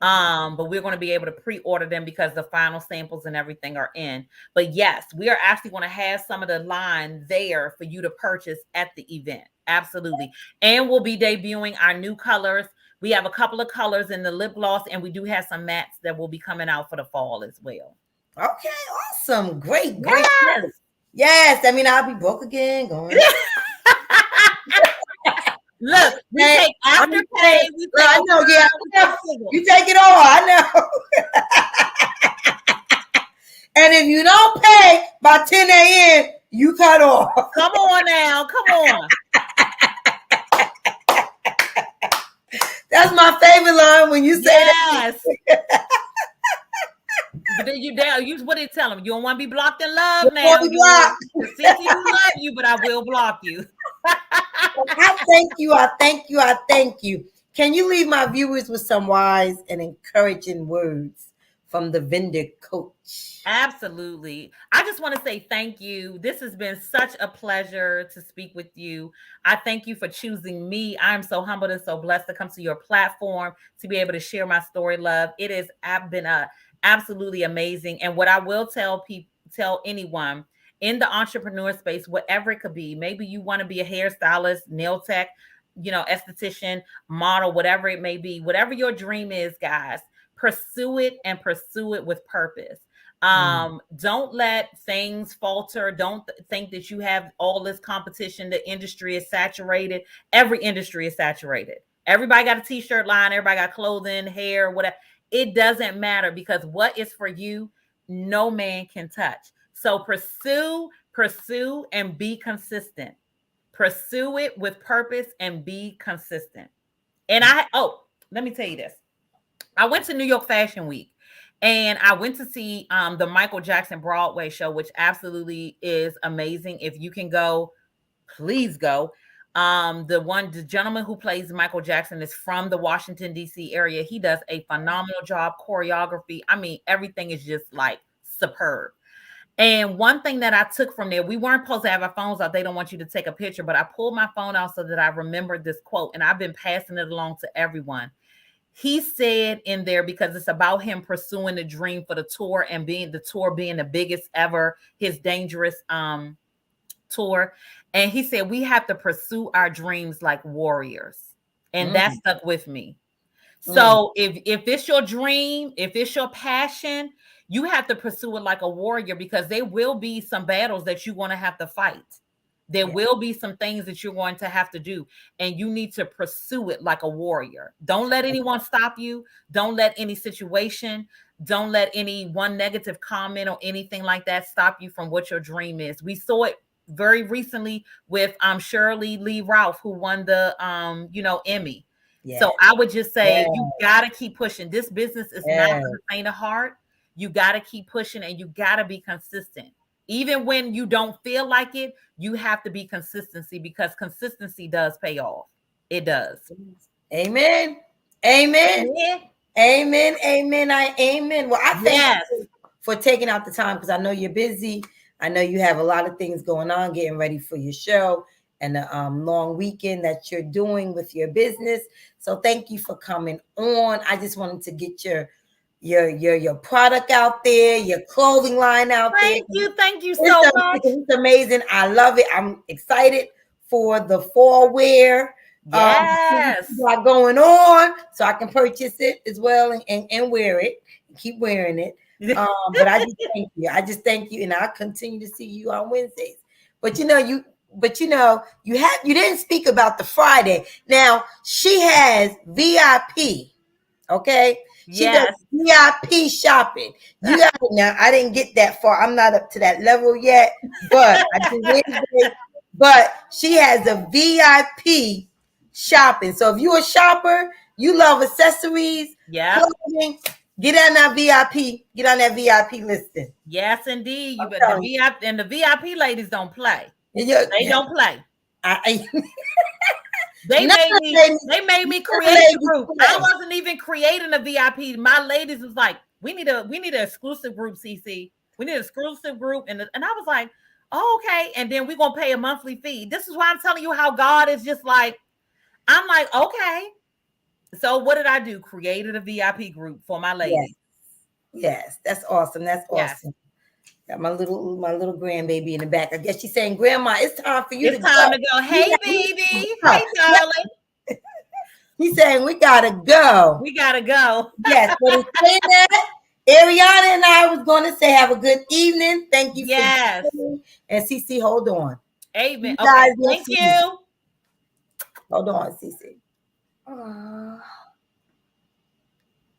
But we're going to be able to pre-order them because the final samples and everything are in. But yes, we are actually going to have some of the line there for you to purchase at the event. Absolutely. And we'll be debuting our new colors. We have a couple of colors in the lip gloss, and we do have some mattes that will be coming out for the fall as well. Okay, awesome. Great, great. Yes. Yes, I mean I'll be broke again going. Look, we Hey, take I'm after saying, pay. We well, take I know, yeah, single. you take it all, I know. And if you don't pay by 10 a.m., you cut off. Come on now, come on. That's my favorite line when you say that. Yes. But then you down. You what did tell them? You don't want to be blocked in love Before now. we You block. Cece do love you, but I will block you. I thank you. I thank you. I thank you. Can you leave my viewers with some wise and encouraging words from the vendor coach? Absolutely. I just want to say thank you. This has been such a pleasure to speak with you. I thank you for choosing me. I'm so humbled and so blessed to come to your platform to be able to share my story, love. It has been absolutely amazing. And what I will tell people, tell anyone in the entrepreneur space, whatever it could be, maybe you want to be a hairstylist, nail tech, esthetician, model, whatever it may be, whatever your dream is, guys, pursue it and pursue it with purpose. Don't let things falter. Don't think that you have all this competition. The industry is saturated. Every industry is saturated. Everybody got a t-shirt line, everybody got clothing, hair, whatever. It doesn't matter because what is for you, no man can touch. So pursue and be consistent. Pursue it with purpose and be consistent. And let me tell you this. I went to New York Fashion Week and I went to see the Michael Jackson Broadway show, which absolutely is amazing. If you can go, please go. The gentleman who plays Michael Jackson is from the Washington, D.C. area. He does a phenomenal job, choreography. I mean, everything is just like superb. And one thing that I took from there, we weren't supposed to have our phones out. They don't want you to take a picture, but I pulled my phone out so that I remembered this quote, and I've been passing it along to everyone. He said in there, because it's about him pursuing the dream for the tour and being the biggest ever, his dangerous tour. And he said, we have to pursue our dreams like warriors. And that stuck with me. So if it's your dream, if it's your passion, you have to pursue it like a warrior because there will be some battles that you're going to have to fight. There will be some things that you're going to have to do, and you need to pursue it like a warrior. Don't let anyone stop you. Don't let any situation, don't let any one negative comment or anything like that stop you from what your dream is. We saw it very recently with Shirley Lee Ralph, who won the Emmy. So I would just say you gotta keep pushing. This business is not for the faint of heart. You gotta keep pushing, and you gotta be consistent. Even when you don't feel like it, you have to be consistency, because consistency does pay off. It does. Amen. Amen. Amen. Amen. Amen. Well, I thank you for taking out the time, because I know you're busy. I know you have a lot of things going on, getting ready for your show and the long weekend that you're doing with your business. So thank you for coming on. I just wanted to get your product out there, your clothing line out there. Thank you so much. It's amazing. I love it. I'm excited for the fall wear. Got going on, so I can purchase it as well and wear it and keep wearing it. But I just thank you. I just thank you, and I'll continue to see you on Wednesdays. But you didn't speak about the Friday. Now she has VIP. Okay. She does VIP shopping. You got it now. I didn't get that far. I'm not up to that level yet, but I do Wednesday. But she has a VIP shopping. So if you're a shopper, you love accessories, clothing, get on that VIP. Get on that VIP listing. Yes, indeed. The VIP ladies don't play. They don't play. They made me create a group. I wasn't even creating a VIP. My ladies was like, we need an exclusive group, CC. We need an exclusive group. And I was like, oh, okay. And then we're going to pay a monthly fee. This is why I'm telling you how God is just like, I'm like, okay. So what did I do? Created a VIP group for my ladies. Yes, that's awesome. That's awesome. Got my little grandbaby in the back. I guess she's saying, Grandma, it's time for you to go. Hey, baby. Hey, darling. He's saying we gotta go. We gotta go. Yes, but in saying that, Ariana and I was going to say have a good evening. Thank you. Yes. And CC, hold on. Amen. Okay. Thank you. Hold on, CC.